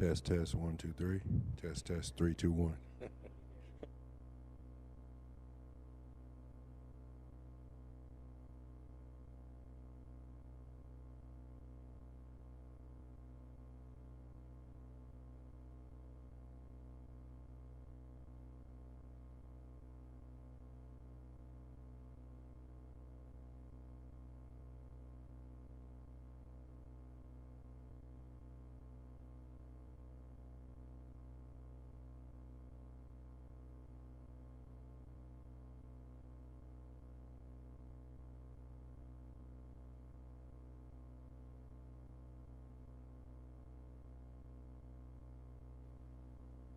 Test, test, 1, 2, 3. Test, test, 3, 2, 1.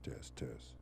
Test, test.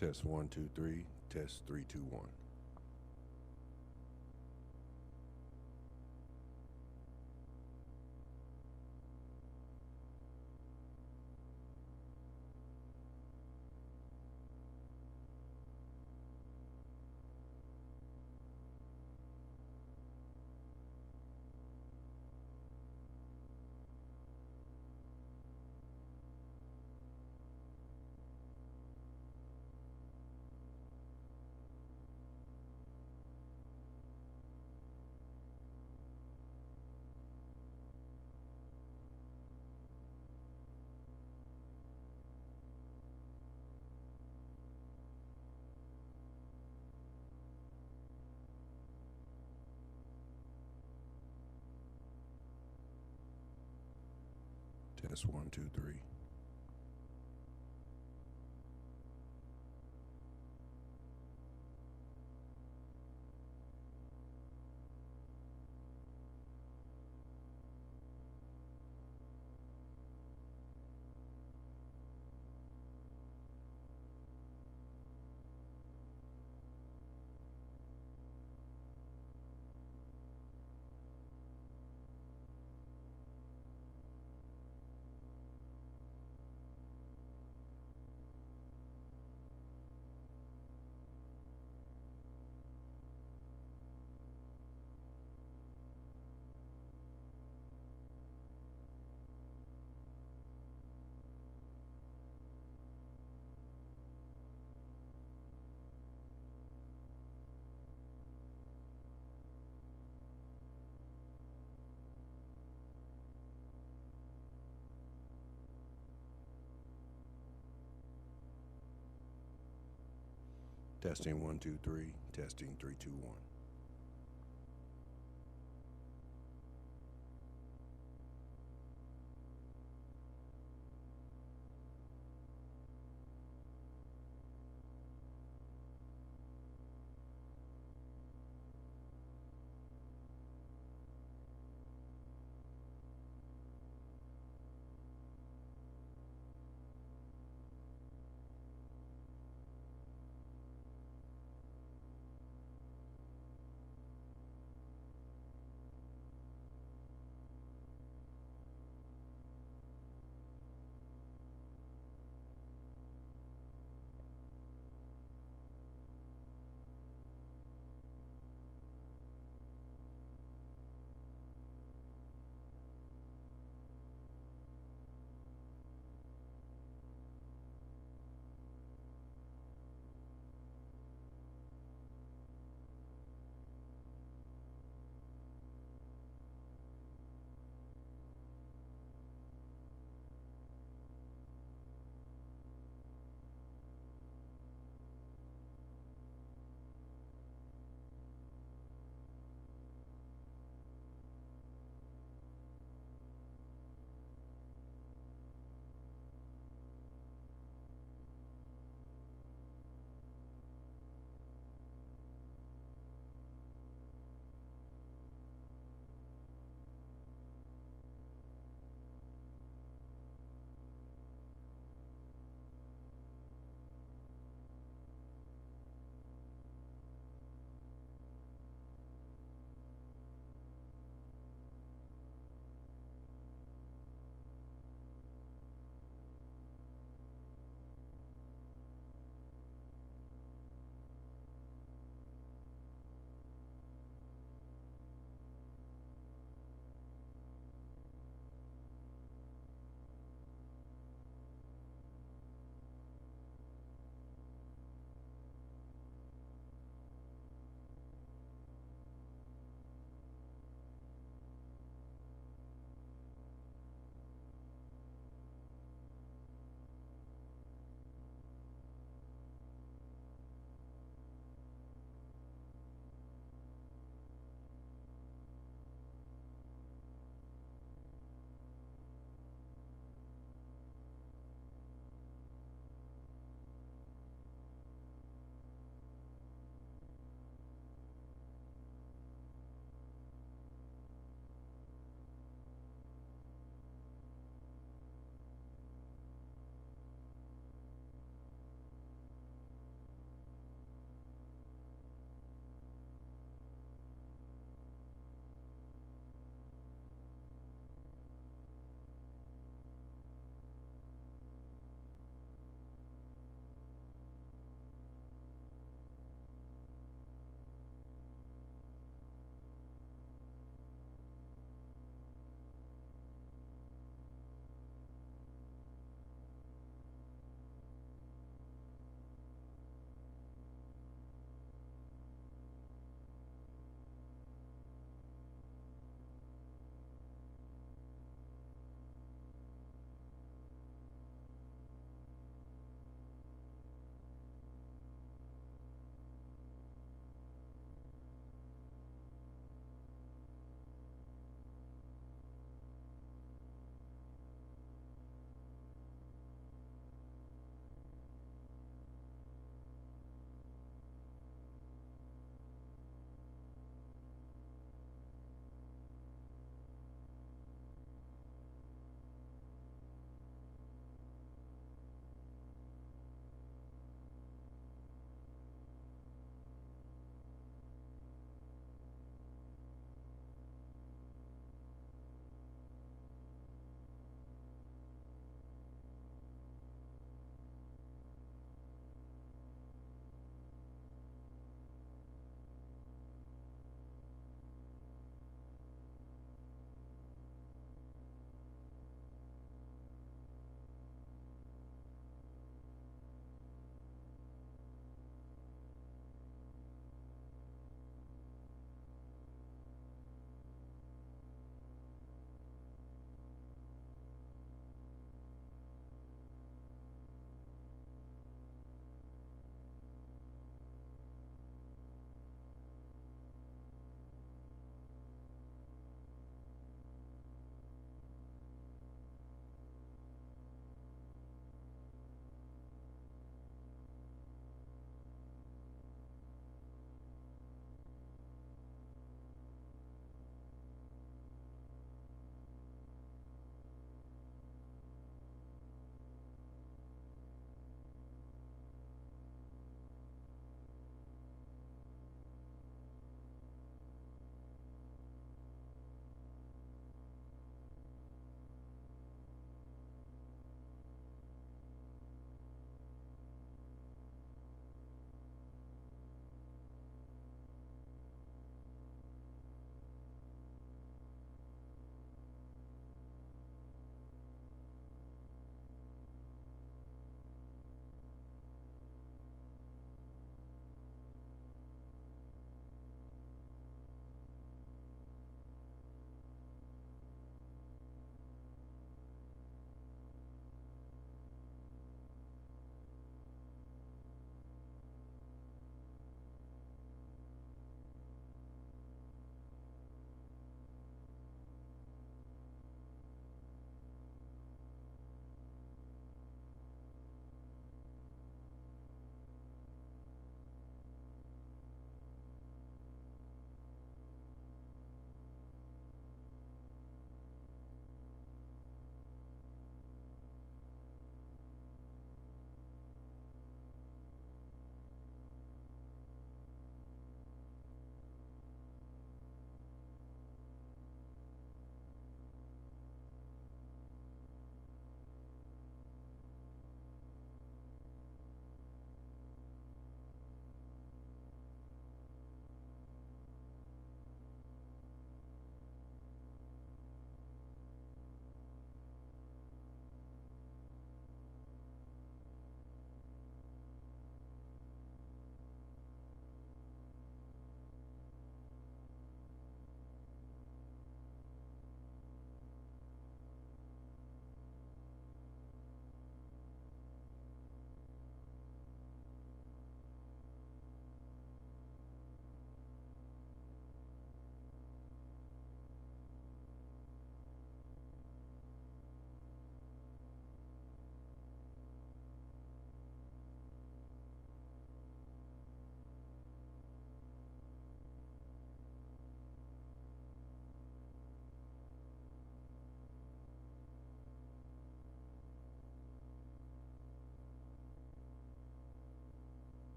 Test 1 2 3. Test 3 2 1. Test 1 2 3. Testing 1 2 3. Testing 3 2 1.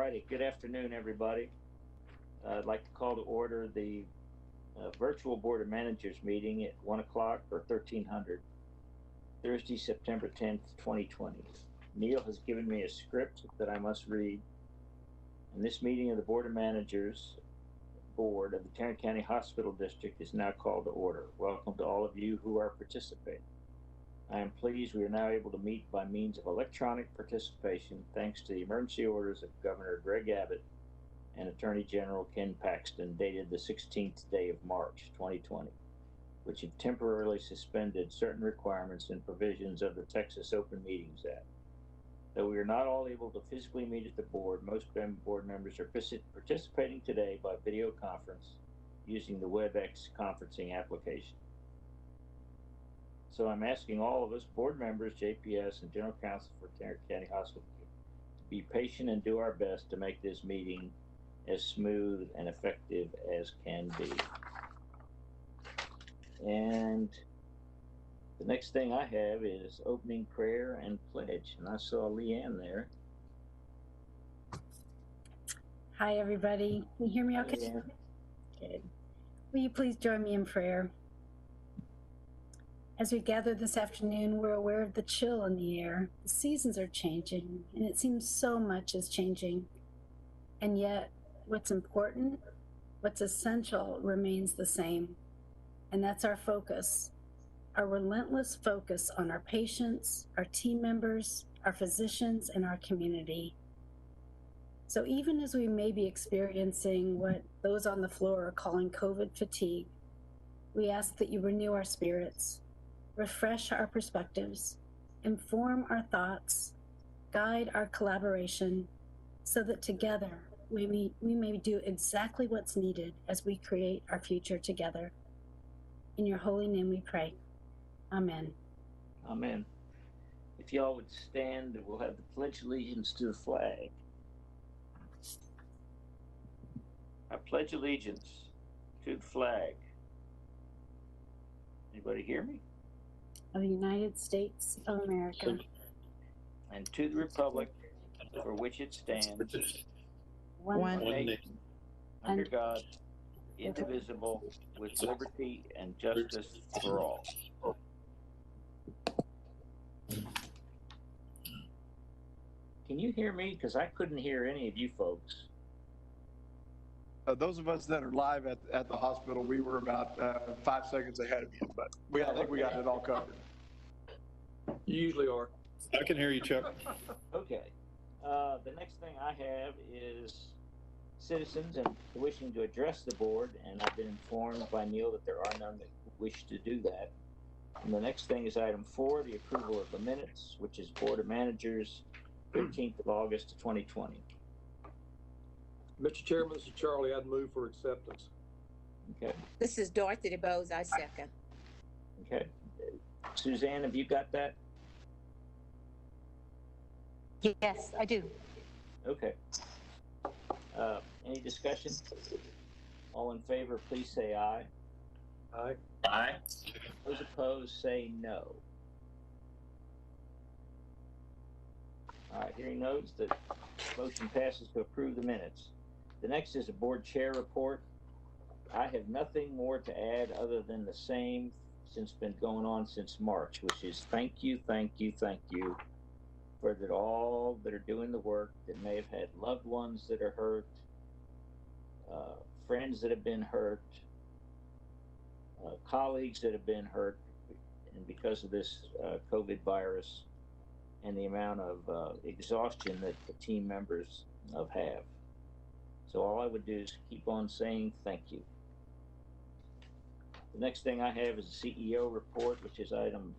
righty. Good afternoon, everybody. I'd like to call to order the virtual Board of Managers meeting at 1 o'clock or 1300, Thursday, September 10th, 2020. Neil has given me a script that I must read. And this meeting of the Board of Managers Board of the Tarrant County Hospital District is now called to order. Welcome to all of you who are participating. I am pleased we are now able to meet by means of electronic participation thanks to the emergency orders of Governor Greg Abbott and Attorney General Ken Paxton dated the 16th day of March 2020, which have temporarily suspended certain requirements and provisions of the Texas Open Meetings Act. Though we are not all able to physically meet at the board, most board members are participating today by video conference using the WebEx conferencing application. So I'm asking all of us, board members, JPS, and General Counsel for Tarrant County Hospital, to be patient and do our best to make this meeting as smooth and effective as can be. And the next thing I have is opening prayer and pledge. And I saw Leanne there. Hi, everybody. Can you hear me okay? Leanne. Good. Will you please join me in prayer? As we gather this afternoon, we're aware of the chill in the air. The seasons are changing, and it seems so much is changing. And yet, what's important, what's essential remains the same. And that's our focus, our relentless focus on our patients, our team members, our physicians, and our community. So even as we may be experiencing what those on the floor are calling COVID fatigue, we ask that you renew our spirits, refresh our perspectives, inform our thoughts, guide our collaboration, so that together we may do exactly what's needed as we create our future together. In your holy name we pray. Amen. Amen. If y'all would stand, we'll have the Pledge of Allegiance to the flag. I pledge allegiance to the flag. Anybody hear me? Of the United States of America. And to the republic for which it stands, one nation, under God, indivisible, with liberty and justice for all. Can you hear me? Because I couldn't hear any of you folks. Those of us that are live at the hospital, we were about 5 seconds ahead of you, but I think we got it all covered. You usually are. I can hear you, Chuck. Okay. The next thing I have is citizens and wishing to address the board, and I've been informed by Neil that there are none that wish to do that. And the next thing is item 4, the approval of the minutes, which is Board of Managers, 15th of August of 2020. Mr. Chairman, this is Charlie. I'd move for acceptance. Okay. This is Dorothy DeBose. I second. Okay. Suzanne, have you got that? Yes, I do. Okay. Any discussion? All in favor, please say aye. Aye. Aye. Those opposed, say no. All right, hearing notes, the motion passes to approve the minutes. The next is a board chair report. I have nothing more to add other than the same since been going on since March, which is thank you for that all that are doing the work, that may have had loved ones that are hurt, friends that have been hurt, colleagues that have been hurt, and because of this COVID virus and the amount of exhaustion that the team members have. So all I would do is keep on saying thank you. The next thing I have is a CEO report, which is item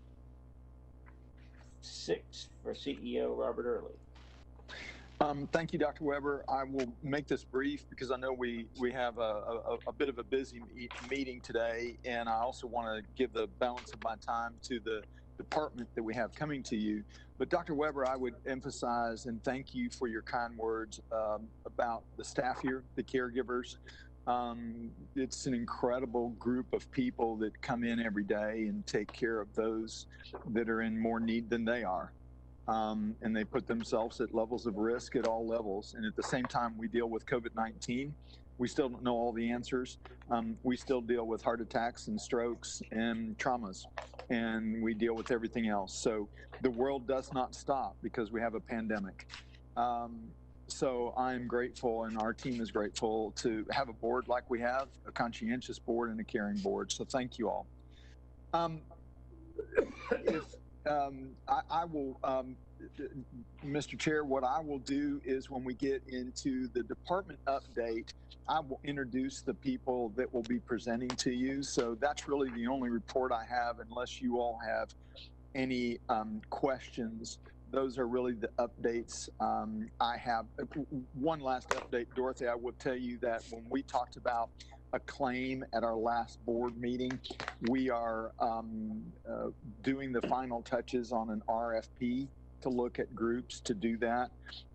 6 for CEO Robert Early. Thank you, Dr. Weber. I will make this brief because I know we have a bit of a busy meeting today, and I also want to give the balance of my time to the department that we have coming to you. But Dr. Weber, I would emphasize and thank you for your kind words about the staff here, the caregivers. It's an incredible group of people that come in every day and take care of those that are in more need than they are. and they put themselves at levels of risk at all levels. And at the same time, we deal with COVID-19. We still don't know all the answers. We still deal with heart attacks and strokes and traumas, and we deal with everything else. So the world does not stop because we have a pandemic. So I'm grateful, and our team is grateful to have a board like we have, a conscientious board and a caring board. So thank you all. I will, Mr. Chair, what I will do is when we get into the department update, I will introduce the people that will be presenting to you. So that's really the only report I have, unless you all have any questions. Those are really the updates I have. One last update, Dorothy, I will tell you that when we talked about a claim at our last board meeting, we are doing the final touches on an RFP to look at groups to do that.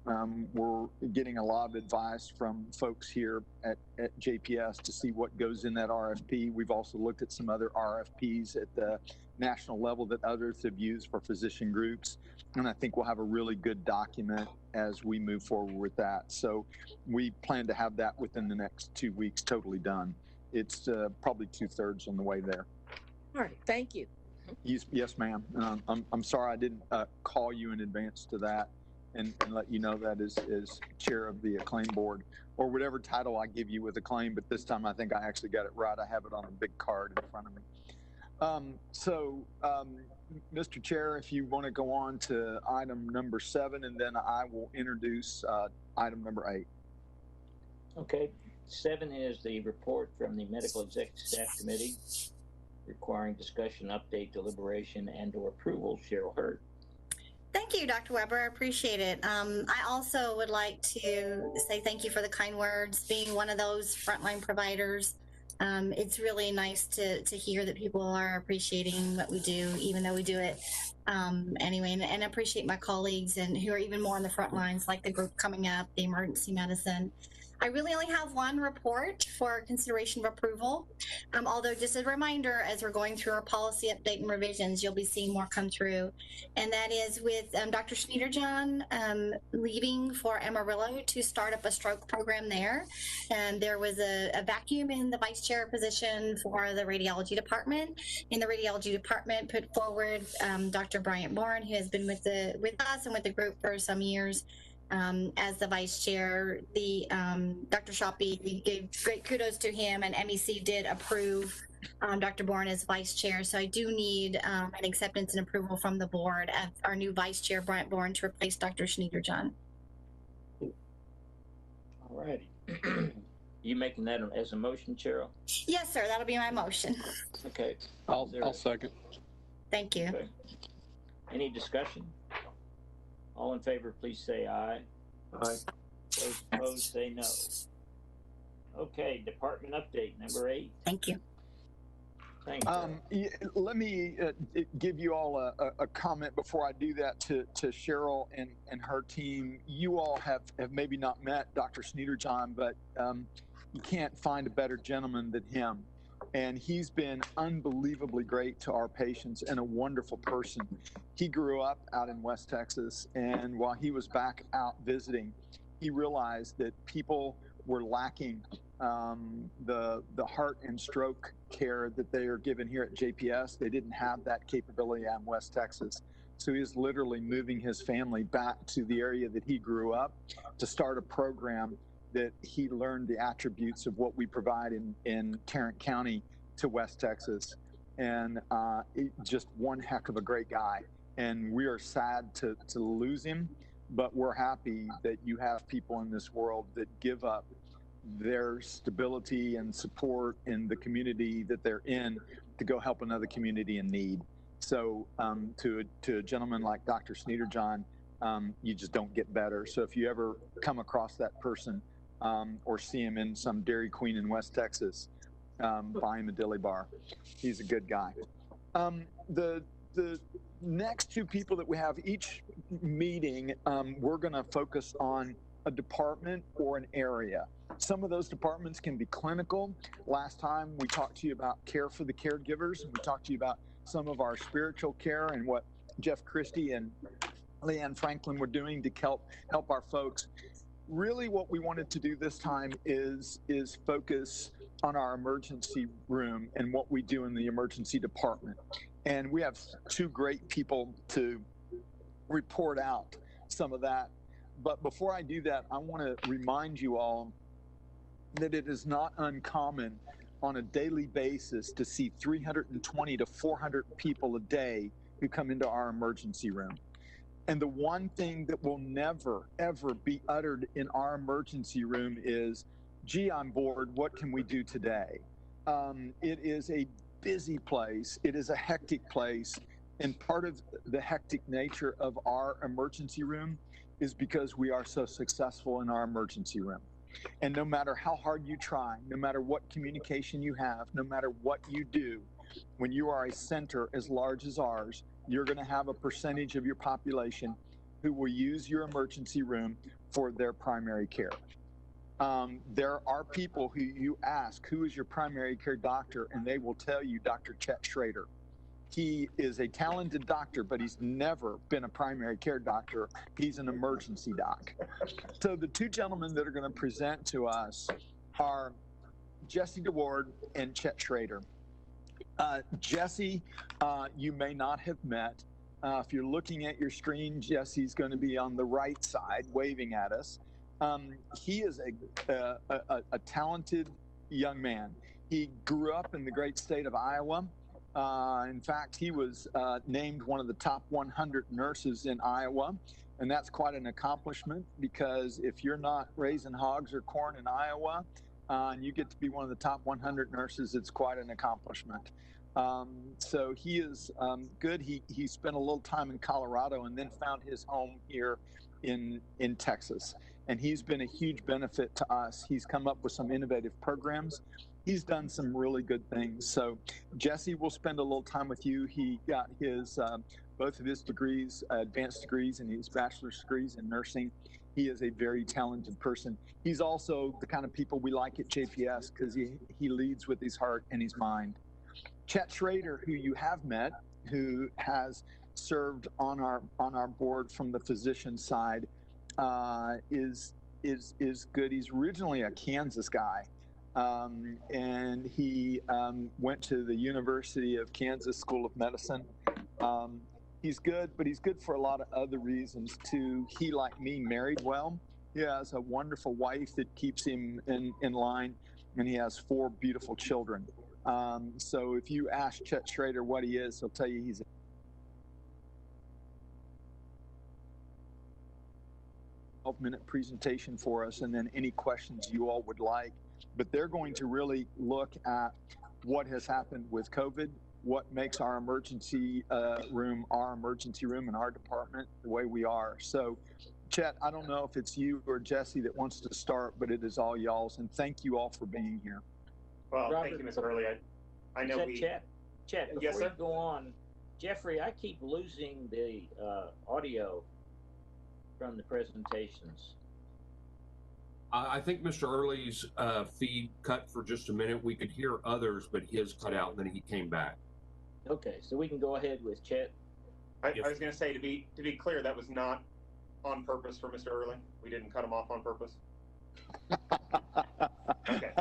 We're getting a lot of advice from folks here at JPS to see what goes in that RFP. We've also looked at some other RFPs at the national level that others have used for physician groups. And I think we'll have a really good document as we move forward with that. So we plan to have that within the next 2 weeks totally done. It's probably 2/3 on the way there. All right, thank you. Yes, ma'am. I'm sorry I didn't call you in advance to that and let you know that as chair of the acclaim board, or whatever title I give you with acclaim, but this time I think I actually got it right. I have it on a big card in front of me. Mr. Chair, if you want to go on to item number 7, and then I will introduce item number 8. Okay, 7 is the report from the Medical Executive Staff Committee requiring discussion, update, deliberation, and/or approval. Cheryl Hurd. Thank you, Dr. Weber. I appreciate it. I also would like to say thank you for the kind words. Being one of those frontline providers, it's really nice to hear that people are appreciating what we do, even though we do it anyway. And I appreciate my colleagues and who are even more on the front lines, like the group coming up, the emergency medicine. I really only have one report for consideration of approval. Although just a reminder, as we're going through our policy update and revisions, you'll be seeing more come through. And that is with Dr. Schneiderjohn leaving for Amarillo to start up a stroke program there. And there was a vacuum in the vice chair position for the radiology department. And the radiology department put forward Dr. Bryant Bourne, who has been with us and with the group for some years. As the vice chair. The Dr. Shoppy gave great kudos to him, and MEC did approve Dr. Bourne as vice chair. So I do need an acceptance and approval from the board of our new vice chair, Bryant Bourne, to replace Dr. Schneiderjohn. All righty. You making that as a motion, Cheryl? Yes, sir. That'll be my motion. Okay. I'll second. Thank you. Okay. Any discussion? All in favor, please say aye. Aye. Those opposed, say no. Okay, department update, number 8. Thank you. Thank you. Let me give you all a comment before I do that to Cheryl and her team. You all have maybe not met Dr. Schneiderjohn, but you can't find a better gentleman than him. And he's been unbelievably great to our patients and a wonderful person. He grew up out in West Texas, and while he was back out visiting, he realized that people were lacking the heart and stroke care that they are given here at JPS. They didn't have that capability out in West Texas. So he is literally moving his family back to the area that he grew up to start a program that he learned the attributes of what we provide in Tarrant County to West Texas. And just one heck of a great guy. And we are sad to lose him, but we're happy that you have people in this world that give up their stability and support in the community that they're in to go help another community in need. So to a gentleman like Dr. Schneiderjohn, you just don't get better. So if you ever come across that person, or see him in some Dairy Queen in West Texas, buy him a dilly bar. He's a good guy. The next 2 people that we have each meeting, we're going to focus on a department or an area. Some of those departments can be clinical. Last time we talked to you about care for the caregivers, and we talked to you about some of our spiritual care and what Jeff Christie and Leanne Franklin were doing to help our folks. Really, what we wanted to do this time is focus on our emergency room and what we do in the emergency department. And we have two great people to report out some of that. But before I do that, I want to remind you all that it is not uncommon on a daily basis to see 320 to 400 people a day who come into our emergency room. And the one thing that will never, ever be uttered in our emergency room is, gee, I'm bored. What can we do today? It is a busy place. It is a hectic place. And part of the hectic nature of our emergency room is because we are so successful in our emergency room. And no matter how hard you try, no matter what communication you have, no matter what you do, when you are a center as large as ours, you're going to have a percentage of your population who will use your emergency room for their primary care. There are people who you ask, who is your primary care doctor? And they will tell you Dr. Chet Schrader. He is a talented doctor, but he's never been a primary care doctor. He's an emergency doc. So the two gentlemen that are going to present to us are Jesse DeWard and Chet Schrader. Jesse, you may not have met. If you're looking at your screen, Jesse's going to be on the right side waving at us. He is a talented young man. He grew up in the great state of Iowa. In fact, he was named one of the top 100 nurses in Iowa. And that's quite an accomplishment, because if you're not raising hogs or corn in Iowa, and you get to be one of the top 100 nurses, it's quite an accomplishment. So he is good. He spent a little time in Colorado and then found his home here in Texas. And he's been a huge benefit to us. He's come up with some innovative programs. He's done some really good things. So Jesse will spend a little time with you. He got his both of his degrees, advanced degrees, and his bachelor's degrees in nursing. He is a very talented person. He's also the kind of people we like at JPS, because he leads with his heart and his mind. Chet Schrader, who you have met, who has served on our board from the physician side, is good. He's originally a Kansas guy, and he went to the University of Kansas School of Medicine. He's good, but he's good for a lot of other reasons too. He, like me, married well. He has a wonderful wife that keeps him in line, and he has 4 beautiful children. So if you ask Chet Schrader what he is, he'll tell you he's a 12-minute presentation for us, and then any questions you all would like. But they're going to really look at what has happened with COVID, what makes our emergency room in our department the way we are. So, Chet, I don't know if it's you or Jesse that wants to start, but it is all y'all's, and thank you all for being here. Well, Robert, thank you, Mr. Hurley. I know we... Chet, before Yes, sir? you go on, Jeffrey, I keep losing the audio from the presentations. I think Mr. Early's feed cut for just a minute. We could hear others, but his cut out, and then he came back. Okay, so we can go ahead with Chet. I was going to say, to be clear, that was not on purpose for Mr. Early. We didn't cut him off on purpose. Okay.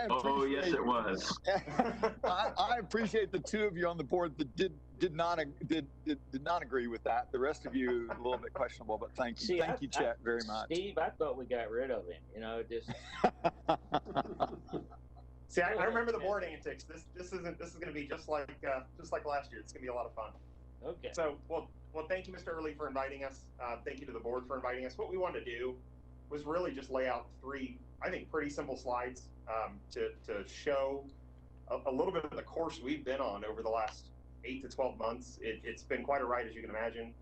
Oh, yes, it was. I appreciate the two of you on the board that did not agree with that. The rest of you a little bit questionable, but thank you. Thank you, Chet, very much. Steve, I thought we got rid of him. You know, just. See, I remember the board antics. This is going to be just like last year. It's going to be a lot of fun. Okay. So, well, thank you, Mr. Early, for inviting us. Thank you to the board for inviting us. What we wanted to do was really just lay out 3, I think, pretty simple slides to show a little bit of the course we've been on over the last 8 to 12 months. It's been quite a ride, as you can imagine.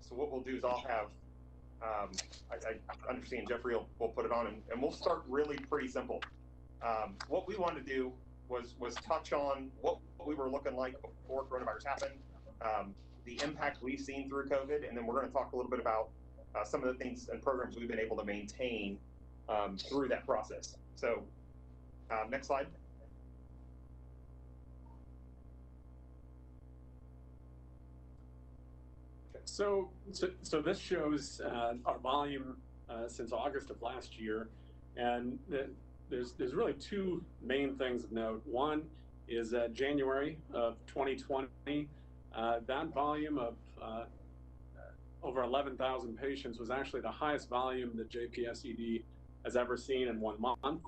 So what we'll do is I'll have, I understand Jeffrey will put it on, and we'll start really pretty simple. What we wanted to do was touch on what we were looking like before coronavirus happened, the impact we've seen through COVID, and then we're going to talk a little bit about some of the things and programs we've been able to maintain through that process. So next slide. Okay. So this shows our volume since August of last year, and there's really two main things of note. One is January of 2020, that volume of over 11,000 patients was actually the highest volume that JPS ED has ever seen in 1 month,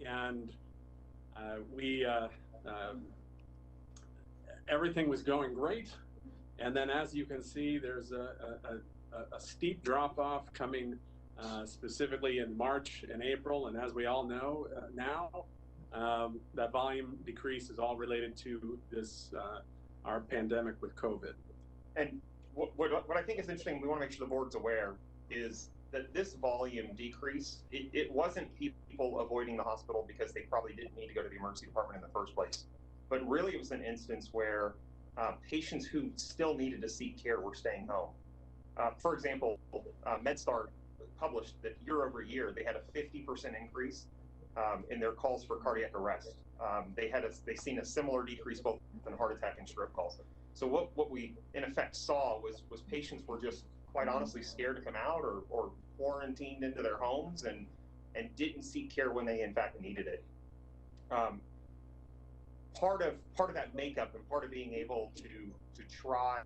and we everything was going great. And then, as you can see, there's a steep drop-off coming specifically in March and April. And as we all know now, that volume decrease is all related to this, our pandemic with COVID. And what I think is interesting, we want to make sure the board's aware, is that this volume decrease, it wasn't people avoiding the hospital because they probably didn't need to go to the emergency department in the first place. But really, it was an instance where patients who still needed to seek care were staying home. For example, MedStar published that year over year, they had a 50% increase in their calls for cardiac arrest. They seen a similar decrease both in heart attack and stroke calls. So what we in effect saw was patients were just quite honestly scared to come out or quarantined into their homes and didn't seek care when they in fact needed it. Part of that makeup and part of being able to try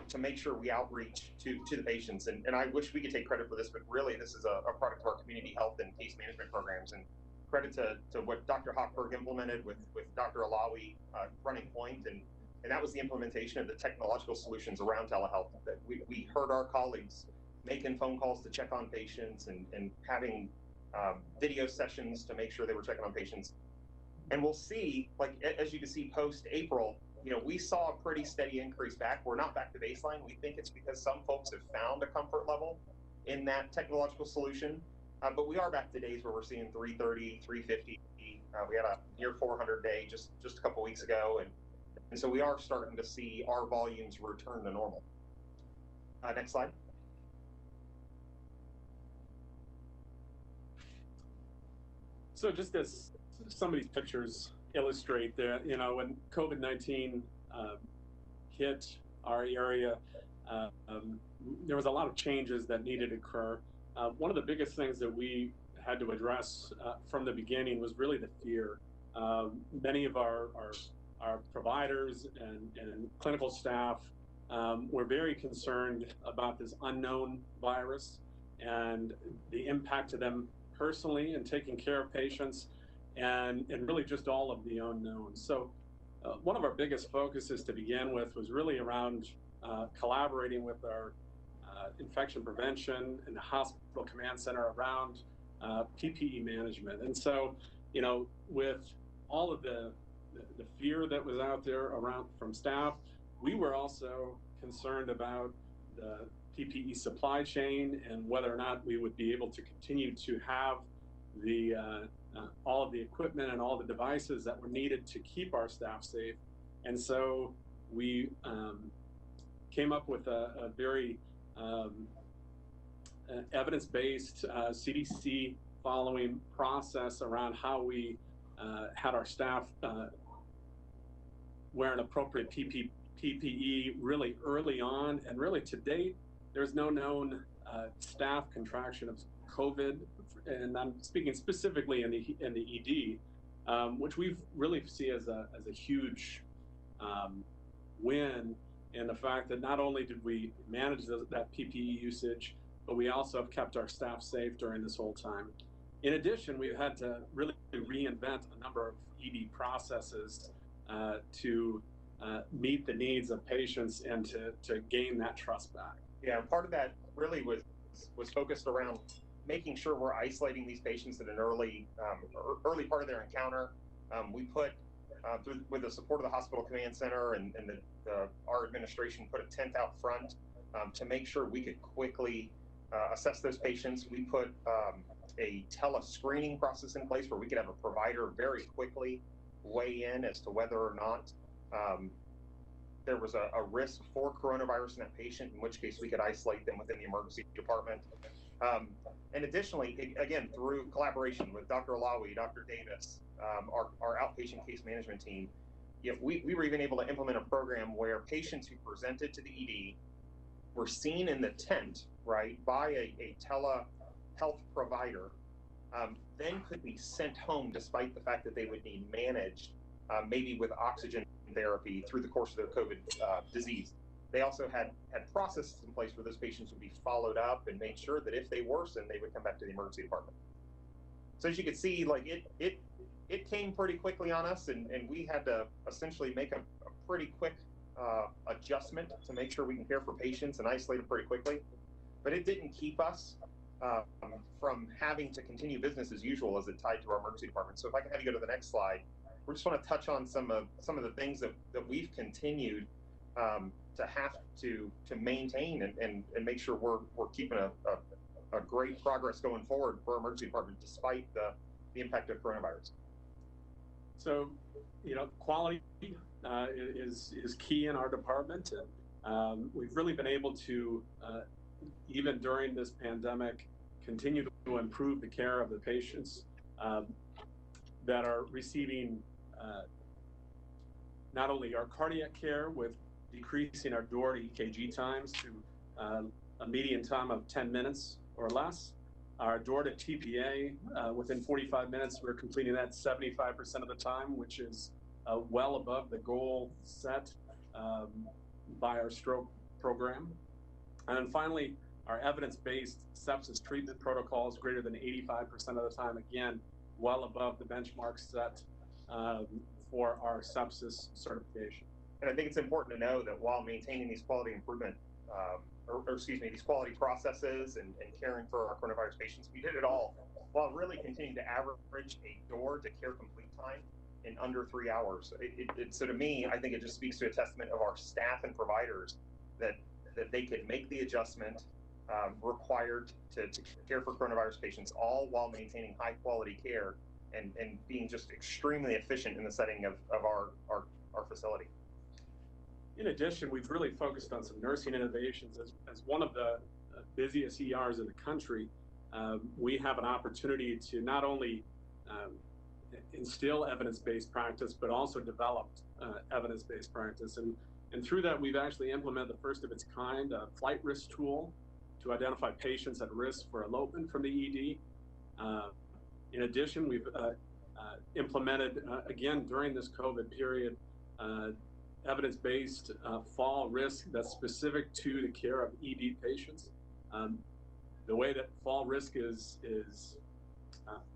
to make sure we outreach to the patients, and I wish we could take credit for this, but really this is a product of our community health and case management programs, and credit to what Dr. Hochberg implemented with Dr. Alawi running point, and that was the implementation of the technological solutions around telehealth. That we heard our colleagues making phone calls to check on patients and having video sessions to make sure they were checking on patients. And we'll see, like, as you can see post-April, we saw a pretty steady increase back. We're not back to baseline. We think it's because some folks have found a comfort level in that technological solution. But we are back to days where we're seeing 330, 350. We had a near 400 day just a couple weeks ago. And so we are starting to see our volumes return to normal. Next slide. So just as some of these pictures illustrate that, when COVID-19 hit our area, there was a lot of changes that needed to occur. One of the biggest things that we had to address from the beginning was really the fear. Many of our providers and clinical staff were very concerned about this unknown virus and the impact to them personally and taking care of patients, and really just all of the unknowns. So one of our biggest focuses to begin with was really around collaborating with our infection prevention and the hospital command center around PPE management. And so, with all of the fear that was out there around from staff, we were also concerned about the PPE supply chain and whether or not we would be able to continue to have the all of the equipment and all the devices that were needed to keep our staff safe. And so we came up with a very evidence-based CDC following process around how we had our staff wear an appropriate PPE really early on. And really to date, there's no known staff contraction of COVID, and I'm speaking specifically in the ED, which we really see as a huge win in the fact that not only did we manage that PPE usage, but we also have kept our staff safe during this whole time. In addition, we've had to really reinvent a number of ED processes to meet the needs of patients and to gain that trust back. Yeah, part of that really was focused around making sure we're isolating these patients at an early part of their encounter. We put, with the support of the hospital command center and our administration, put a tent out front to make sure we could quickly assess those patients. We put a tele-screening process in place where we could have a provider very quickly weigh in as to whether or not there was a risk for coronavirus in that patient, in which case we could isolate them within the emergency department. And additionally, again, through collaboration with Dr. Alawi, Dr. Davis, our outpatient case management team, we were even able to implement a program where patients who presented to the ED were seen in the tent, right, by a telehealth provider, then could be sent home despite the fact that they would need managed, maybe with oxygen therapy through the course of their COVID disease. They also had processes in place where those patients would be followed up and made sure that if they worsened, they would come back to the emergency department. So as you can see, like it came pretty quickly on us, and we had to essentially make a pretty quick adjustment to make sure we can care for patients and isolate them pretty quickly. But it didn't keep us from having to continue business as usual as it tied to our emergency department. So if I can have you go to the next slide, we just want to touch on some of the things that we've continued to have to maintain and make sure we're keeping a great progress going forward for our emergency department despite the impact of coronavirus. So, quality is key in our department, and we've really been able to, even during this pandemic, continue to improve the care of the patients that are receiving not only our cardiac care with decreasing our door to EKG times to a median time of 10 minutes or less. Our door to TPA, within 45 minutes, we're completing that 75% of the time, which is well above the goal set by our stroke program. And then finally, our evidence-based sepsis treatment protocols greater than 85% of the time, again, well above the benchmark set for our sepsis certification. And I think it's important to know that while maintaining these quality improvement, these quality processes and caring for our coronavirus patients, we did it all while really continuing to average a door to care complete time in under 3 hours. So to me, I think it just speaks to a testament of our staff and providers that they could make the adjustment required to care for coronavirus patients, all while maintaining high quality care and being just extremely efficient in the setting of our facility. In addition, we've really focused on some nursing innovations. As one of the busiest ERs in the country, we have an opportunity to not only instill evidence-based practice, but also develop evidence-based practice. And through that, we've actually implemented the first of its kind flight risk tool to identify patients at risk for elopement from the ED. In addition, we've implemented, again, during this COVID period, evidence-based fall risk that's specific to the care of ED patients. The way that fall risk is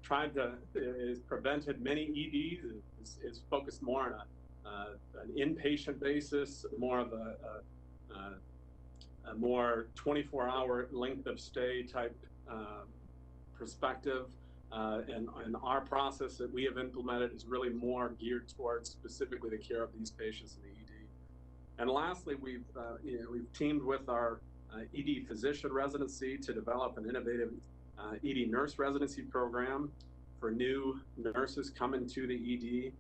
prevented many EDs is focused more on an inpatient basis, more of a more 24-hour length of stay type perspective. And our process that we have implemented is really more geared towards specifically the care of these patients in the ED. And lastly, we've teamed with our ED physician residency to develop an innovative ED nurse residency program for new nurses coming to the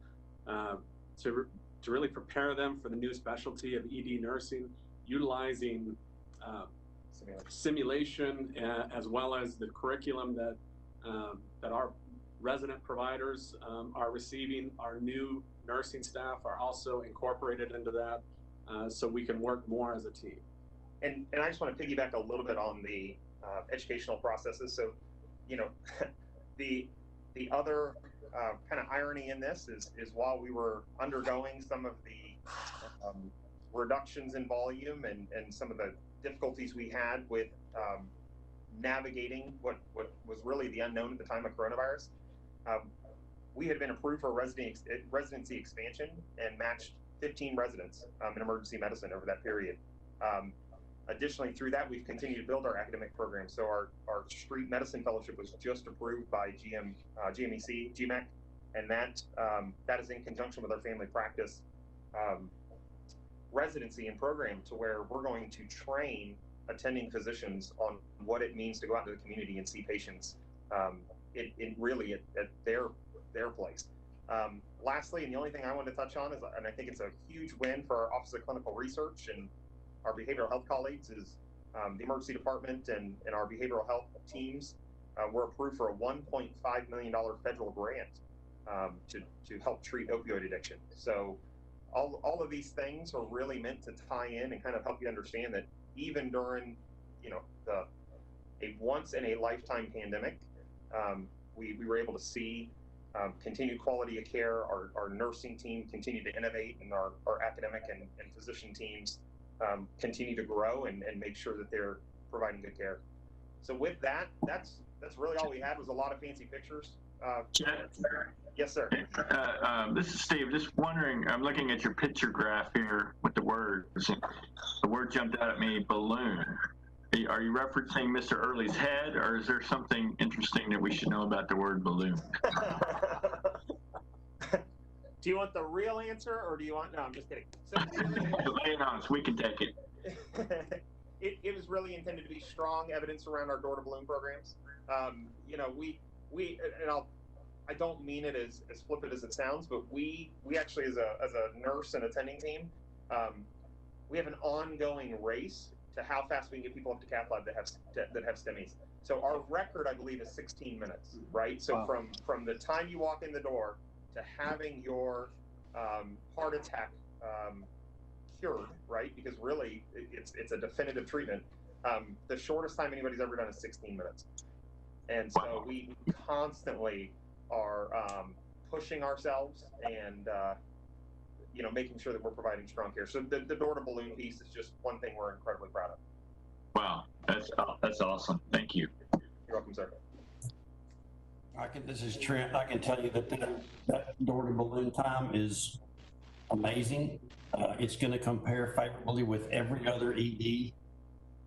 ED to really prepare them for the new specialty of ED nursing, utilizing simulation as well as the curriculum that our resident providers are receiving. Our new nursing staff are also incorporated into that so we can work more as a team. And I just want to piggyback a little bit on the educational processes. So, the other kind of irony in this is while we were undergoing some of the reductions in volume and some of the difficulties we had with navigating what was really the unknown at the time of coronavirus, we had been approved for residency expansion and matched 15 residents in emergency medicine over that period. Additionally, through that, we've continued to build our academic program. So our street medicine fellowship was just approved by GMAC, and that is in conjunction with our family practice residency and program, to where we're going to train attending physicians on what it means to go out to the community and see patients really at their place. Lastly, and the only thing I want to touch on is, and I think it's a huge win for our Office of Clinical Research and our behavioral health colleagues, is the emergency department and our behavioral health teams were approved for a $1.5 million federal grant to help treat opioid addiction. So all of these things are really meant to tie in and kind of help you understand that even during, a once in a lifetime pandemic, we were able to see continued quality of care. Our nursing team continue to innovate, and our academic and physician teams continue to grow and make sure that they're providing good care. So with that, that's really all we had, was a lot of fancy pictures. Yes, sir. This is Steve. Just wondering, I'm looking at your picture graph here with the words. The word jumped out at me, balloon. Are you referencing Mr. Early's head, or is there something interesting that we should know about the word balloon? Do you want the real answer, or do you want? No, I'm just kidding. So really, lay it on us. We can take it. It was really intended to be strong evidence around our door to balloon programs. I don't mean it as flippant as it sounds, but we actually, as a nurse and attending team, we have an ongoing race to how fast we can get people up to cath lab that have STEMIs. So our record, I believe, is 16 minutes, right? So wow. from the time you walk in the door to having your heart attack cured, right? Because really, it's a definitive treatment. The shortest time anybody's ever done is 16 minutes. And so we constantly are pushing ourselves and making sure that we're providing strong care. So the door to balloon piece is just one thing we're incredibly proud of. Wow, that's awesome. Thank you. You're welcome, sir. This is Trent. I can tell you that door to balloon time is amazing. It's going to compare favorably with every other ED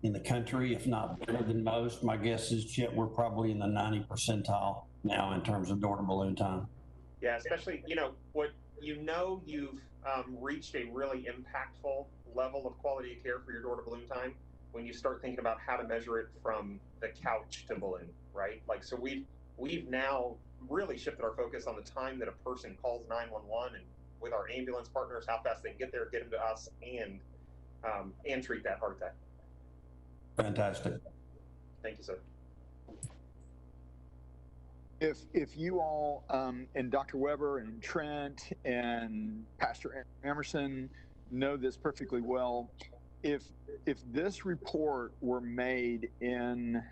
in the country, if not better than most. My guess is, Chet, we're probably in the 90th percentile now in terms of door to balloon time. Yeah, especially, you've reached a really impactful level of quality of care for your door to balloon time when you start thinking about how to measure it from the couch to balloon, right? Like, so we've now really shifted our focus on the time that a person calls 911, and with our ambulance partners, how fast they can get there, get them to us, and treat that heart attack. Fantastic. Thank you, sir. If you all and Dr. Weber and Trent and Pastor Emerson know this perfectly well, if this report were made in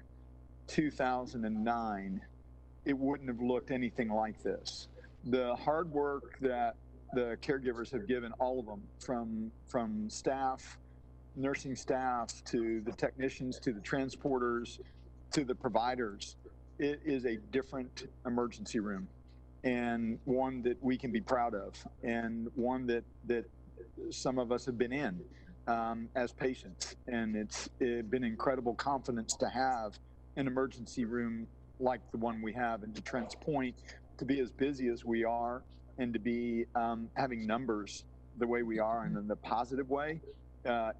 2009, it wouldn't have looked anything like this. The hard work that the caregivers have given, all of them, from staff, nursing staff, to the technicians, to the transporters, to the providers, it is a different emergency room, and one that we can be proud of, and one that some of us have been in as patients. And it's been incredible confidence to have an emergency room like the one we have. And to Trent's point, to be as busy as we are, and to be having numbers the way we are, and in the positive way,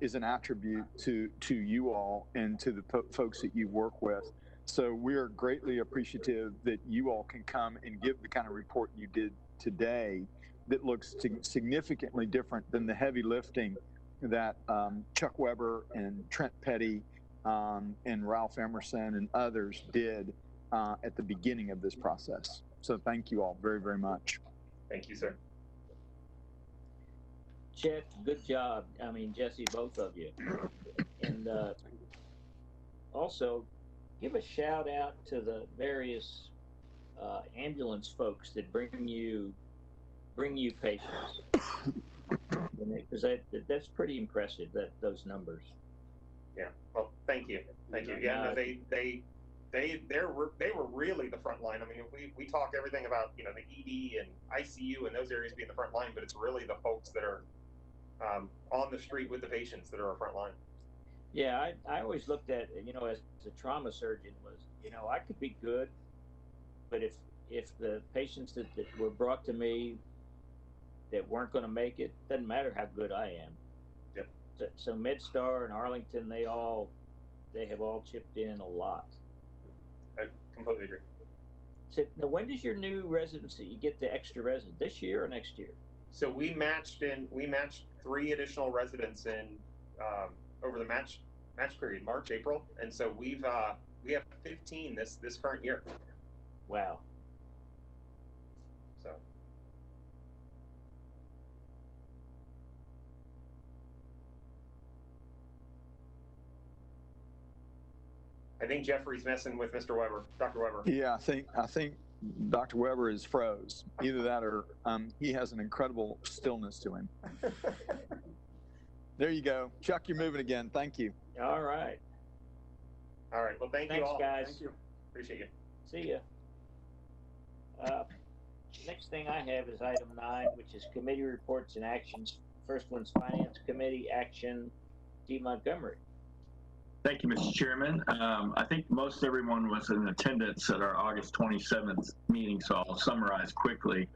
is an attribute to you all and to the folks that you work with. So we are greatly appreciative that you all can come and give the kind of report you did today that looks significantly different than the heavy lifting that Chuck Weber and Trent Petty and Ralph Emerson and others did at the beginning of this process. So thank you all very, very much. Thank you, sir. Chet, good job. I mean, Jesse, both of you. And also, give a shout out to the various ambulance folks that bring you patients, because that's pretty impressive, those numbers. Yeah. Well, thank you. Yeah, no, they were really the front line. I mean, we talk everything about the ED and ICU and those areas being the front line, but it's really the folks that are on the street with the patients that are our front line. Yeah, I always looked at, as a trauma surgeon, was, I could be good, but if the patients that were brought to me that weren't going to make it, doesn't matter how good I am. Yep. So MedStar and Arlington, they have all chipped in a lot. I completely agree. So now, when does your new residency, you get the extra resident, this year or next year? So we matched 3 additional residents in over the match period, March, April, and so we have 15 this current year. Wow. So I think Jeffrey's messing with Mr. Weber, Dr. Weber. Yeah, I think Dr. Weber is froze. Either that or he has an incredible stillness to him. There you go. Chuck, you're moving again. Thank you. All right. All right. Well, thank you Thanks, all. guys. Thank you. Appreciate you. See ya. Next thing I have is item 9, which is committee reports and actions. First one's Finance Committee action. D. Montgomery. Thank you, Mr. Chairman. I think most everyone was in attendance at our August 27th meeting, so I'll summarize quickly.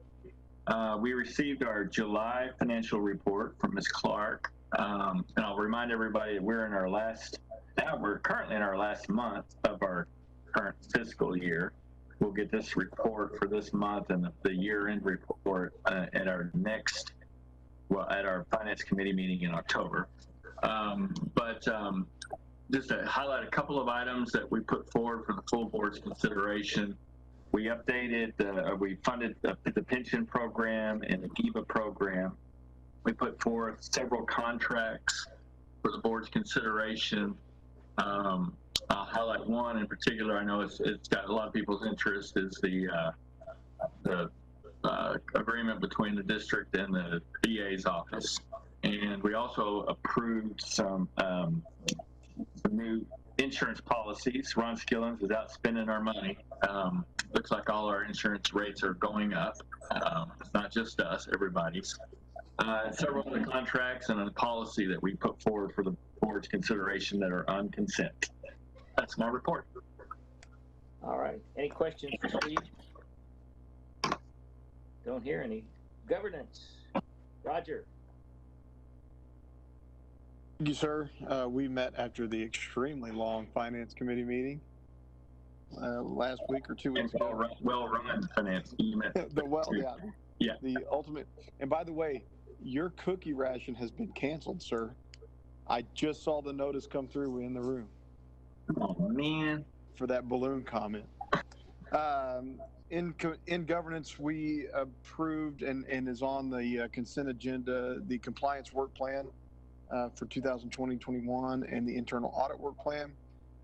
We received our July financial report from Ms. Clark, and I'll remind everybody that we're currently in our last month of our current fiscal year. We'll get this report for this month and the year-end report at our Finance Committee meeting in October. Just to highlight a couple of items that we put forward for the full board's consideration. We we funded the pension program and the GIVA program. We put forth several contracts for the board's consideration. I'll highlight one in particular. I know it's got a lot of people's interest, is the agreement between the district and the DA's office. And we also approved some new insurance policies. Ron Skillins is out spending our money. Looks like all our insurance rates are going up. It's not just us, everybody's. Several of the contracts and a policy that we put forward for the board's consideration that are on consent. That's my report. All right. Any questions for Steve? Don't hear any. Governance. Roger. Thank you, sir. We met after the extremely long Finance Committee meeting last week or 2 weeks ago. Well-run finance. Yeah. The ultimate. And by the way, your cookie ration has been canceled, sir. I just saw the notice come through in the room. Oh, man. For that balloon comment. In governance, we approved and is on the consent agenda the compliance work plan for 2020-21 and the internal audit work plan,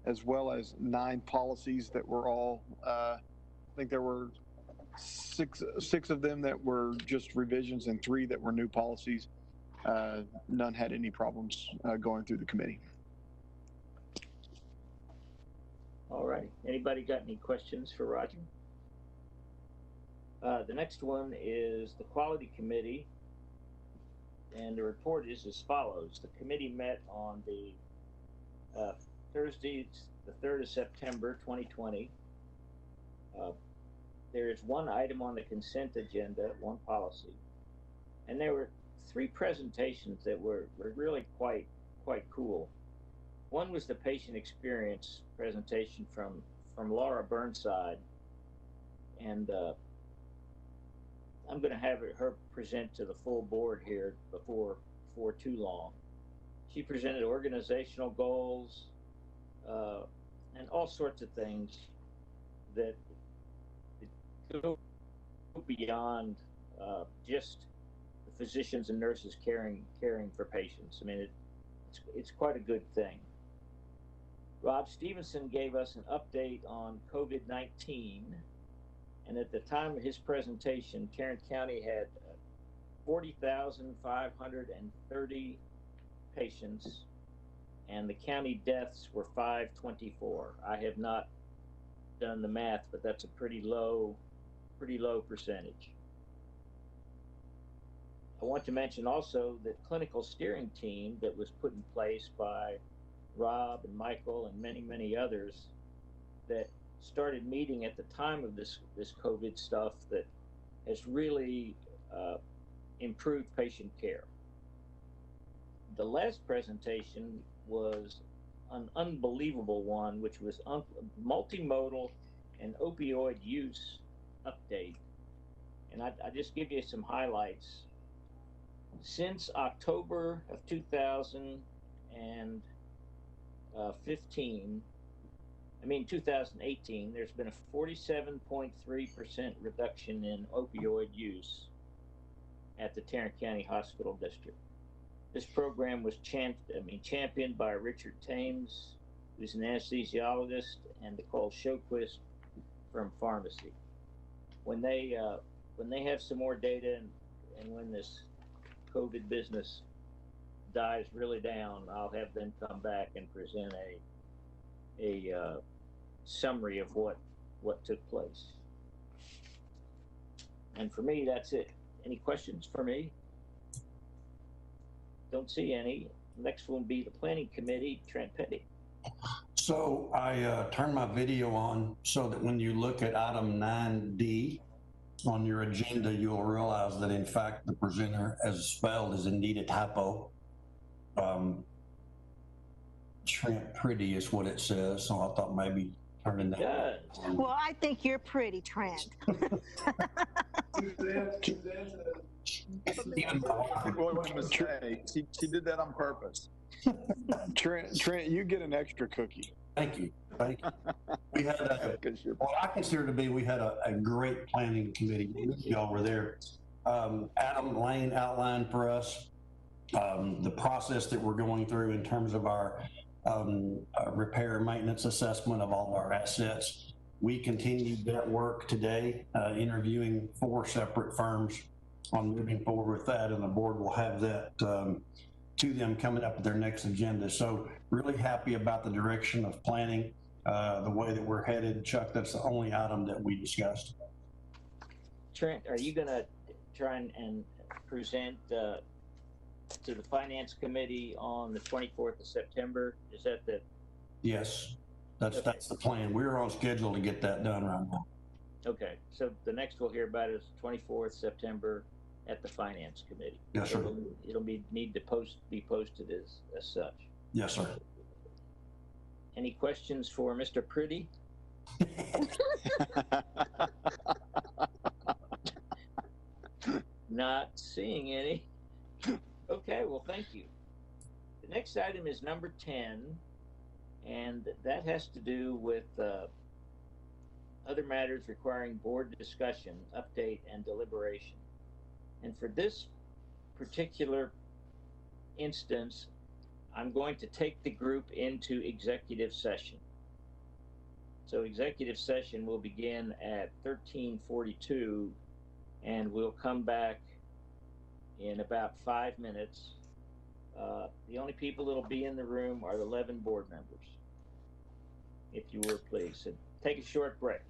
as well as 9 policies that were all, I think there were six of them that were just revisions and 3 that were new policies. None had any problems going through the committee. All right. Anybody got any questions for Roger? The next one is the Quality Committee, and the report is as follows. The committee met on the Thursday, the 3rd of September, 2020. There is one item on the consent agenda, one policy, and there were 3 presentations that were really quite cool. One was the patient experience presentation from Laura Burnside, and I'm going to have her present to the full board here before too long. She presented organizational goals and all sorts of things that go beyond just the physicians and nurses caring for patients. I mean, it's quite a good thing. Rob Stevenson gave us an update on COVID-19, and at the time of his presentation, Tarrant County had 40,530 patients, and the county deaths were 524. I have not done the math, but that's a pretty low percentage. I want to mention also the clinical steering team that was put in place by Rob and Michael and many others that started meeting at the time of this COVID stuff that has really improved patient care. The last presentation was an unbelievable one, which was multimodal and opioid use update. And I just give you some highlights. Since October of 2018, there's been a 47.3% reduction in opioid use at the Tarrant County Hospital District. This program was championed by Richard Thames who's an anesthesiologist, and Nicole Shoquist from pharmacy. When they have some more data and when this COVID business dies really down, I'll have them come back and present a summary of what took place. And for me, that's it. Any questions for me? Don't see any. Next one will be the planning committee, Trent Petty. So I turned my video on so that when you look at item 9D on your agenda, you'll realize that in fact the presenter as spelled is indeed a typo. Trent Pretty is what it says, so I thought maybe turning that. Well, I think you're pretty, Trent. Even my wife mistake. She did that on purpose. Trent, you get an extra cookie. Thank you. Thank you. We had what I consider to be, we had a great planning committee. Y'all were there. Adam Lane outlined for us the process that we're going through in terms of our repair and maintenance assessment of all of our assets. We continued that work today, interviewing 4 separate firms on moving forward with that, and the board will have that to them coming up at their next agenda. So really happy about the direction of planning, the way that we're headed. Chuck, that's the only item that we discussed. Trent, are you going to try and present to the finance committee on the 24th of September? Is that the? Yes, that's the plan. We're on schedule to get that done right now. Okay, so the next we'll hear about is 24th September at the finance committee. Yes, sir. It'll need to be posted as such. Yes, sir. Any questions for Mr. Pretty? Not seeing any. Okay, well, thank you. The next item is number 10, and that has to do with other matters requiring board discussion, update, and deliberation. And for this particular instance, I'm going to take the group into executive session. So executive session will begin at 13:42, and we'll come back in about 5 minutes. The only people that'll be in the room are the 11 board members. If you would, please. So take a short break.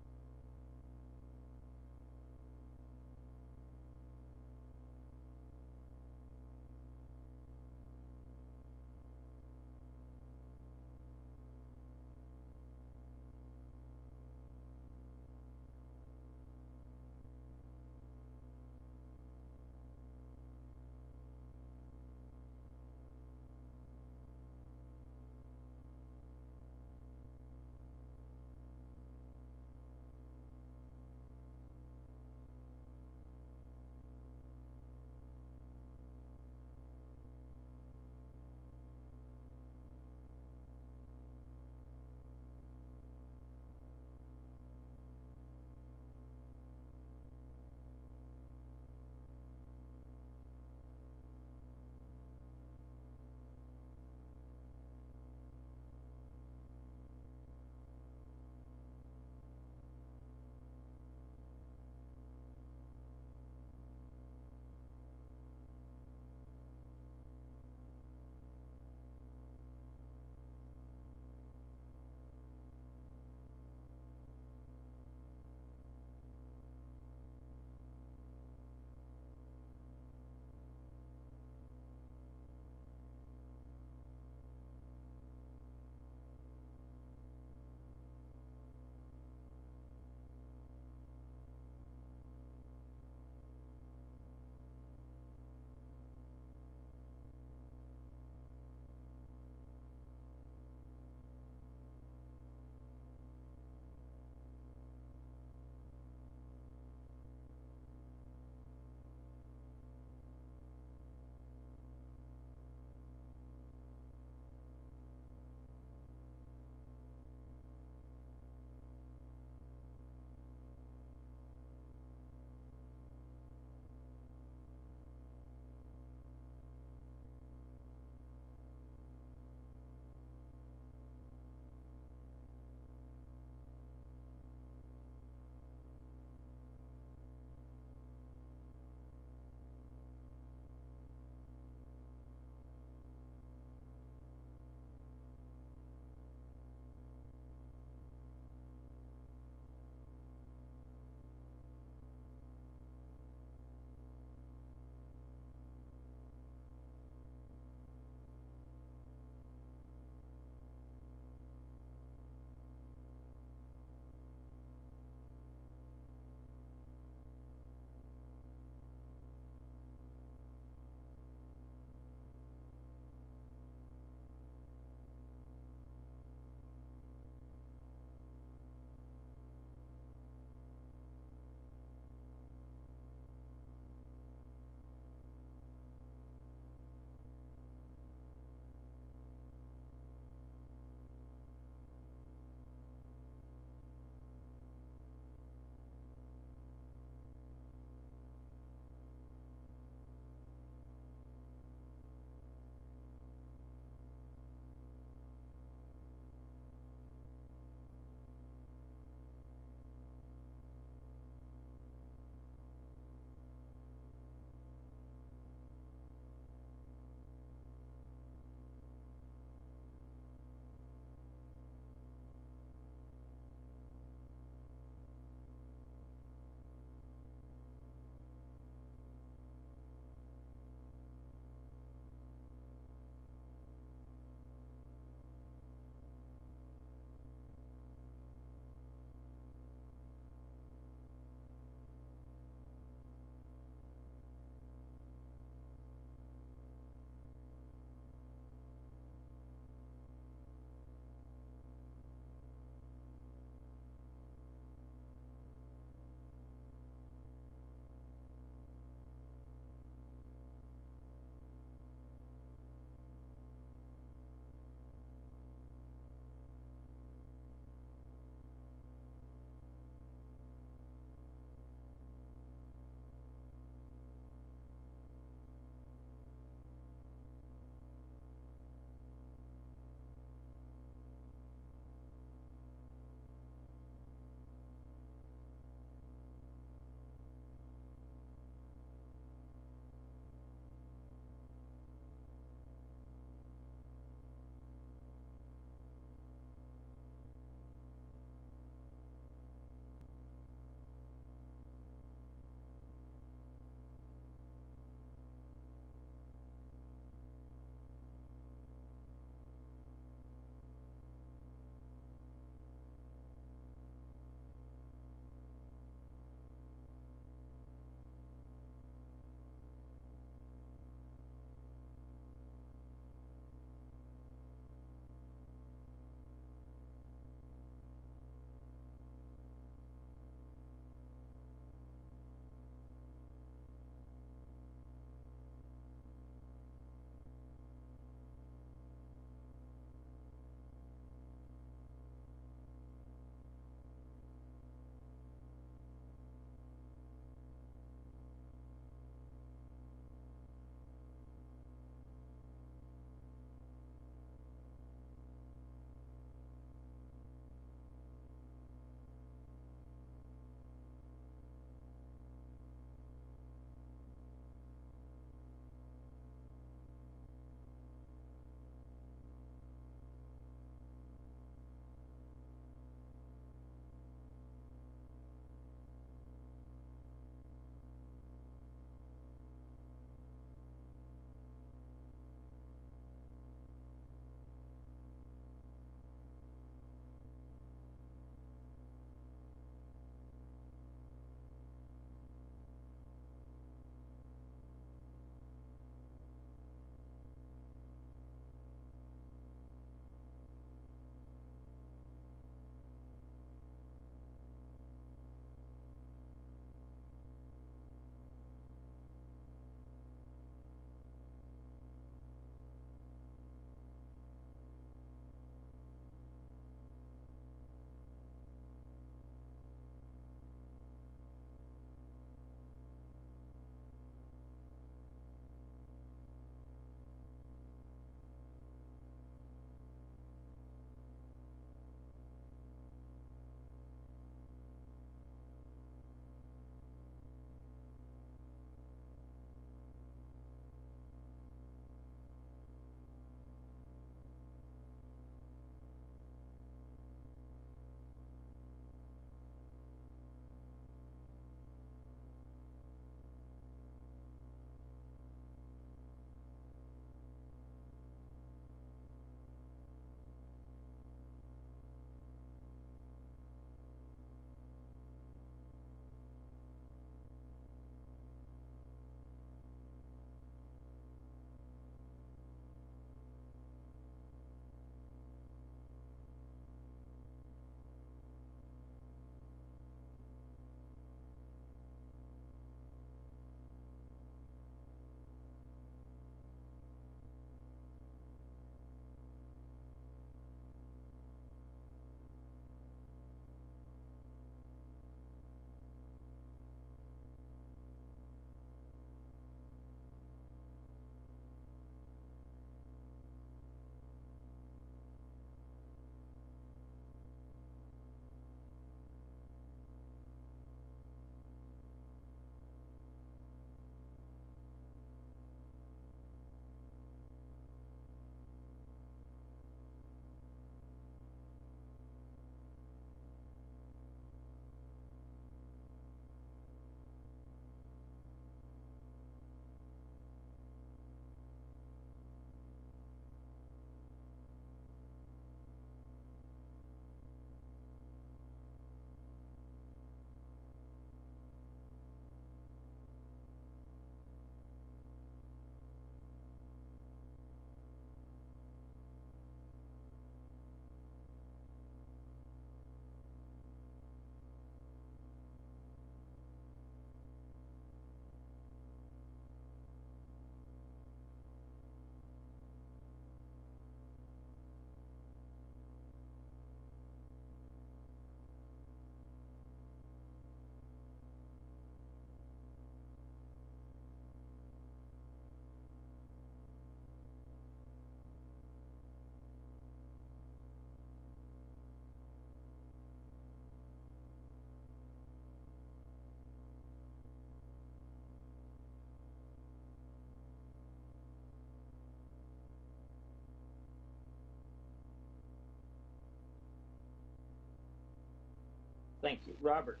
Thank you. Robert.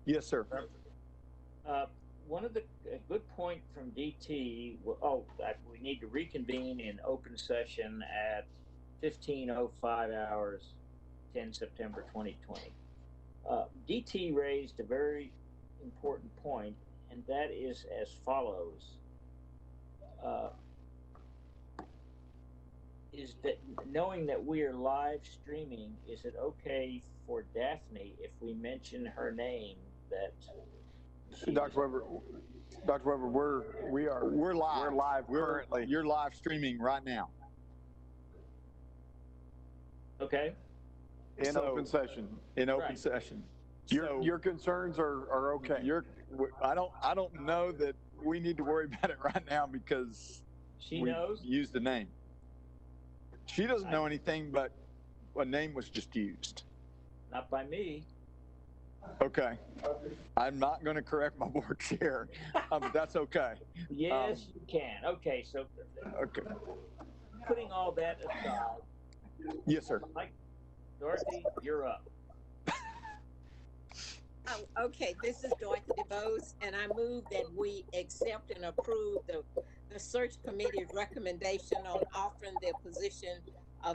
Yes, sir. One of the a good point from DT. That we need to reconvene in open session at 15:05 hours, 10 September 2020. DT raised a very important point, and that is as follows. Is that knowing that we are live streaming, is it okay for Daphne if we mention her name that Dr. Weber, we're live. We're live currently. You're live streaming right now. Okay. In open session. In open session. Your concerns are okay. I don't know that we need to worry about it right now because she knows. Used the name. She doesn't know anything, but a name was just used. Not by me. Okay. I'm not going to correct my board chair, but that's okay. Yes, you can. Okay, so putting all that aside. Yes, sir. Mike, Dorothy, you're up. Okay, this is Dorothy DeVos, and I move that we accept and approve the search committee's recommendation on offering the position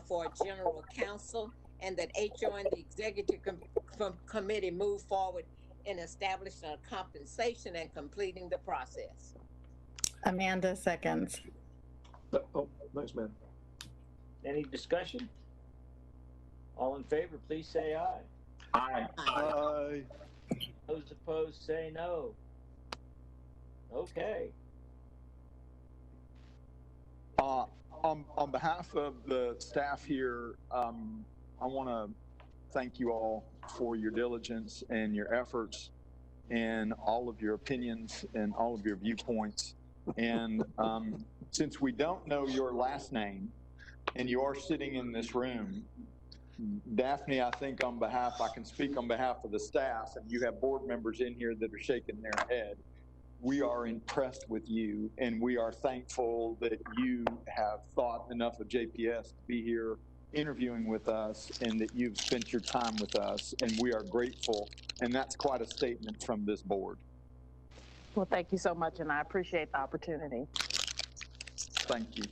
for general counsel, and that HR and the executive committee move forward in establishing a compensation and completing the process. Amanda seconds. Oh, thanks, man. Any discussion? All in favor, please say aye. Aye. Aye. Those opposed say no. Okay. On behalf of the staff here, I want to thank you all for your diligence and your efforts and all of your opinions and all of your viewpoints. And since we don't know your last name and you are sitting in this room, Daphne, I think I can speak on behalf of the staff, and you have board members in here that are shaking their head. We are impressed with you, and we are thankful that you have thought enough of JPS to be here interviewing with us, and that you've spent your time with us, and we are grateful. And that's quite a statement from this board. Well, thank you so much, and I appreciate the opportunity. Thank you.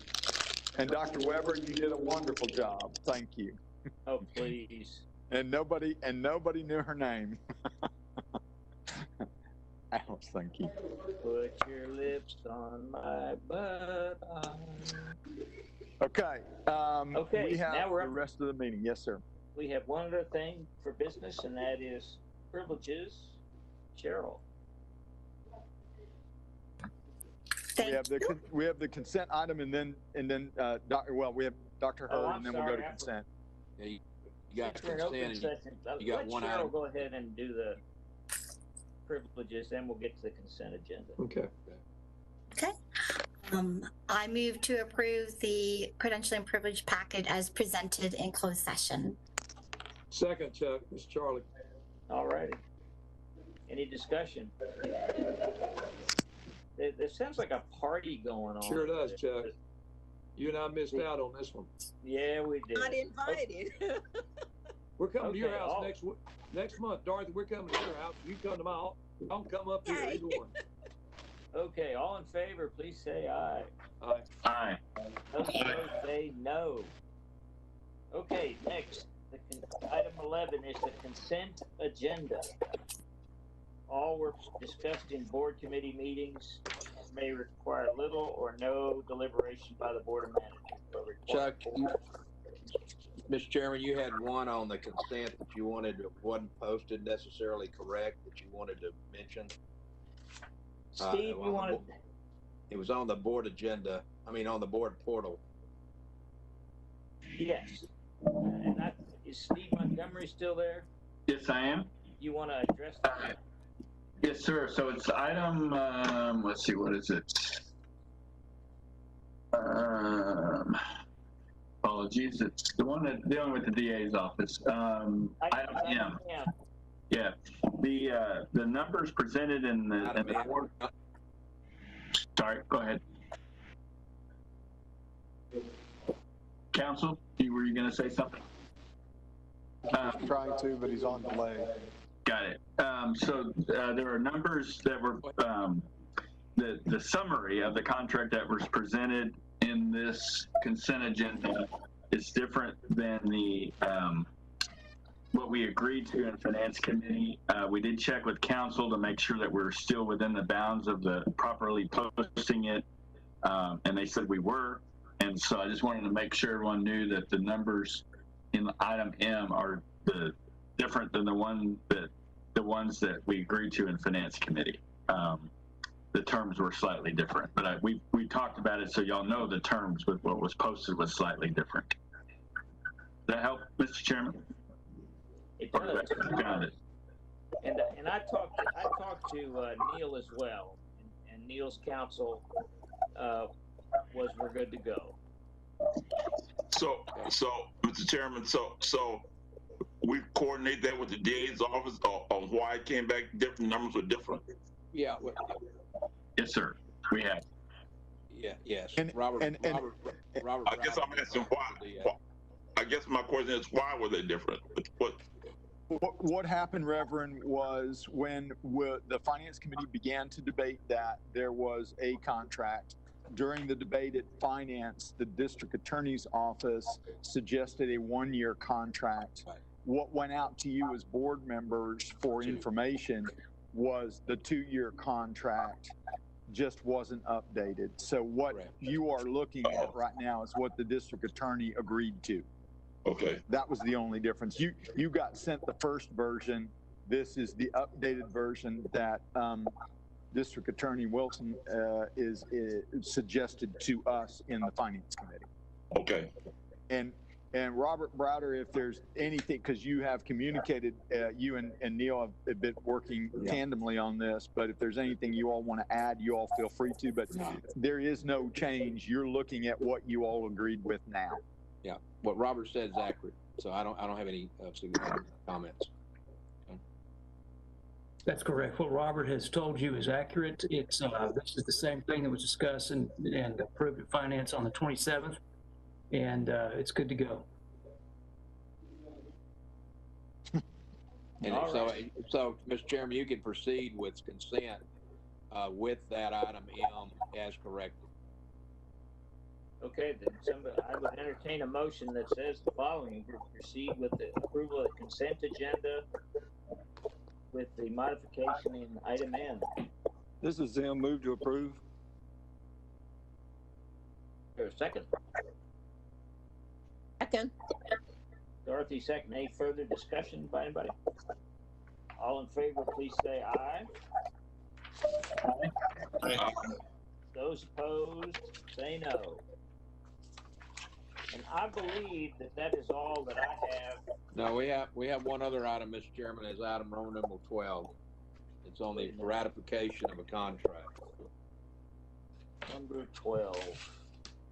And Dr. Weber, you did a wonderful job. Thank you. Oh, please. And nobody knew her name. Alice, thank you. Put your lips on my butt. Okay. Okay, we have now we're the up. rest of the meeting. Yes, sir. We have one other thing for business, and that is privileges. Cheryl. We have the consent item, and then we have Dr. Hurd, and then we'll go to consent. Yeah, you got consent. And you got one Cheryl item. Go ahead and do the privileges, then we'll get to the consent agenda. Okay. Okay. I move to approve the credentialing and privilege packet as presented in closed session. Second, Chuck. It's Charlie. All righty. Any discussion? There sounds like a party going on. Sure does, Chuck. You and I missed out on this one. Yeah, we did. Not invited. We're coming to your Okay, house next month, Dorothy. We're coming to your house. You come to my house. I'll come up here. Either one. Okay, all in favor, please say aye. Aye. Aye. Those opposed say no. Okay, next, item 11 is the consent agenda. All were discussed in board committee meetings, may require little or no deliberation by the board of managers. but require Chuck, Mr. Chairman, you had one on the consent that you wanted, that wasn't posted necessarily correct, that you wanted to mention. Steve, you wanted? It was on the board agenda, on the board portal. Yes. And is Steve Montgomery still there? Yes, I am. You want to address that? Yes, sir. So it's item, let's see, what is it? Apologies. It's the one that's dealing with the DA's office. Item M. Yeah. The numbers presented in the board. Sorry, go ahead. Counsel, were you going to say something? He's trying to, but he's on delay. Got it. So there are numbers that were, the summary of the contract that was presented in this consent agenda is different than the, what we agreed to in Finance Committee. We did check with council to make sure that we're still within the bounds of the properly posting it, and they said we were. And so I just wanted to make sure everyone knew that the numbers in item M are different than the ones that we agreed to in Finance Committee. The terms were slightly different, but we talked about it so y'all know the terms with what was posted was slightly different. Does that help, Mr. Chairman? It does. Got it. And I talked to Neil as well, and Neil's counsel was we're good to go. So, Mr. Chairman, so we coordinate that with the DA's office on why it came back different, numbers were different. Yeah. Yes, sir. We have. Yeah. Yes. Robert. I guess I'm asking why. I guess my question is why were they different? What happened, Reverend, was when the Finance Committee began to debate that, there was a contract. During the debate at Finance, the District Attorney's Office suggested a one-year contract. What went out to you as board members for information was the 2-year contract just wasn't updated. So what you are looking at right now is what the District Attorney agreed to. Okay. That was the only difference. You got sent the first version. This is the updated version that District Attorney Wilson is suggested to us in the Finance Committee. Okay. And Robert Browder, if there's anything, because you have communicated, you and Neil have been working tandemly on this, but if there's anything you all want to add, you all feel free to, but there is no change. You're looking at what you all agreed with now. Yeah, what Robert said is accurate. So I don't have any significant comments. That's correct. What Robert has told you is accurate. It's this is the same thing that was discussed and approved at Finance on the 27th, and it's good to go. And so, Mr. Chairman, you can proceed with consent with that item M as corrected. Okay, then I would entertain a motion that says the following: proceed with the approval of the consent agenda with the modification in item N. This is Zim. Move to approve. Is there a second? Second. Dorothy, second. Any further discussion by anybody? All in favor, please say aye. Aye. Those opposed, say no. And I believe that is all that I have. No, we have one other item, Mr. Chairman, is item Roman numeral 12. It's on the ratification of a contract. Number 12.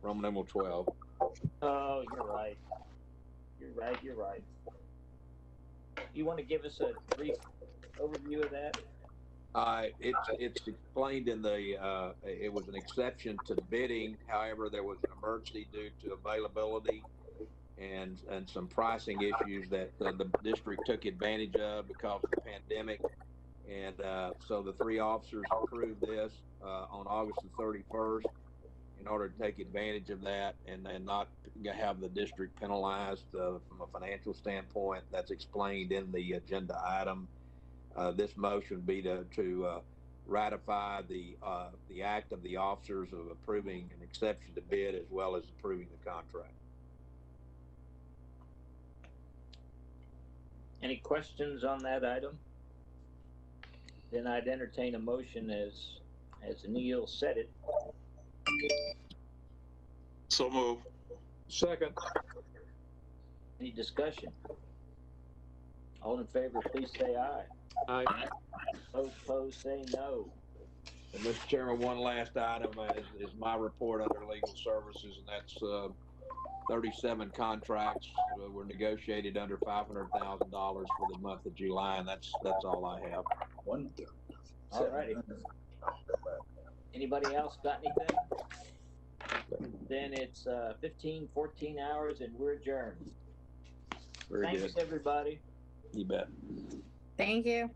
Roman numeral 12. Oh, you're right. You're right. You want to give us a brief overview of that? It's explained in the, it was an exception to bidding. However, there was an emergency due to availability and some pricing issues that the district took advantage of because of the pandemic. And so the 3 officers approved this on August the 31st in order to take advantage of that and not have the district penalized from a financial standpoint. That's explained in the agenda item. This motion would be to ratify the act of the officers of approving an exception to bid as well as approving the contract. Any questions on that item? Then I'd entertain a motion as Neil said it. So move. Second. Any discussion? All in favor, please say aye. Aye. Those opposed, say no. And Mr. Chairman, one last item is my report under legal services, and that's 37 contracts were negotiated under $500,000 for the month of July, and that's all I have. All righty. Anybody else got anything? Then it's 14 hours and we're adjourned. Very Thanks, good. everybody. You bet. Thank you.